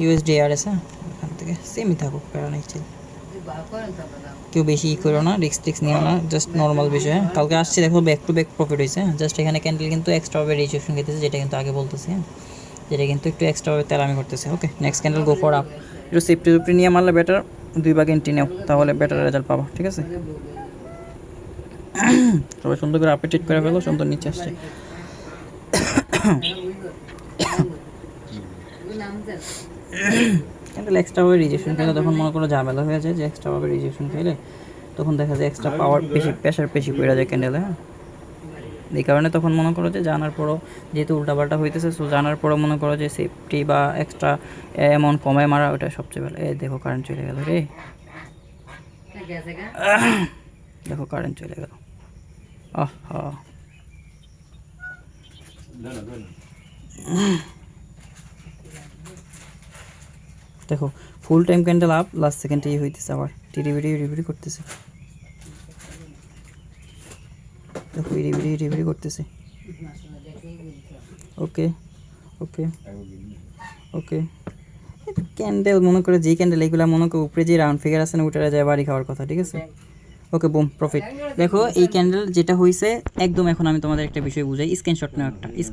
USDRS, হ্যাঁ, এখান থেকে সেমই থাকুক, প্যারা নাই, চিল। কেউ বেশি করো না, রিক্স নিও না, জাস্ট নর্মাল বিষয়। হ্যাঁ, কালকে আসছে দেখো ব্যাক টু ব্যাক প্রফিট হয়েছে। হ্যাঁ, জাস্ট এখানে ক্যান্ডেল কিন্তু এক্সট্রাভাবে রেজিস্ট্রেশন খেতেছে, যেটা কিন্তু আগে বলতেছি। হ্যাঁ, যেটা কিন্তু একটু এক্সট্রাভাবে তেলামি করতেছে। Okay, next candle go for up. একটু সেফটি নিয়ে মারলে বেটার, 2 ভাগ এন্ট্রি নেও, তাহলে বেটার রেজাল্ট পাবো। ঠিক আছে, সবাই সুন্দর করে আপডেট করে ফেলো, সুন্দর নিচে আসছে। ক্যান্ডেল এক্সট্রাভাবে রিজেকশন খেলে তখন মনে করো ঝামেলা হয়ে যায়, যে এক্সট্রাভাবে রিজেকশন খেলে তখন দেখা যায় এক্সট্রা পাওয়ার বেশি, প্রেশার বেশি পড়ে যায় ক্যান্ডেলে। হ্যাঁ, এই কারণে তখন মনে করো যে জানার পরও যেহেতু উল্টাপাল্টা হইতেছে, সো জানার পরও মনে করো যে সেফটি বা এক্সট্রা অ্যামাউন্ট কমায় মারা, ওটা সবচেয়ে ভালো। এই দেখো কারেন্ট চলে গেল রে, দেখো কারেন্ট চলে গেল। আহা, দেখো full time candle up, last সেকেন্ডে হইতেছে আবার টিরিবিরি করতেছে। দেখো রিভিরি করতেছে। ওকে ওকে ওকে, ক্যান্ডেল মনে করে যেই ক্যান্ডেল এইগুলো মনে করে উপরে যে রাউন্ড ফিগার আছে না, ওটারে যায় বাড়ি খাওয়ার কথা। ঠিক আছে, ওকে, বুম, প্রফিট। দেখো এই ক্যান্ডেল যেটা হয়েছে একদম, এখন আমি তোমাদের একটা বিষয় বুঝাই, স্ক্রিনশট নাও একটা।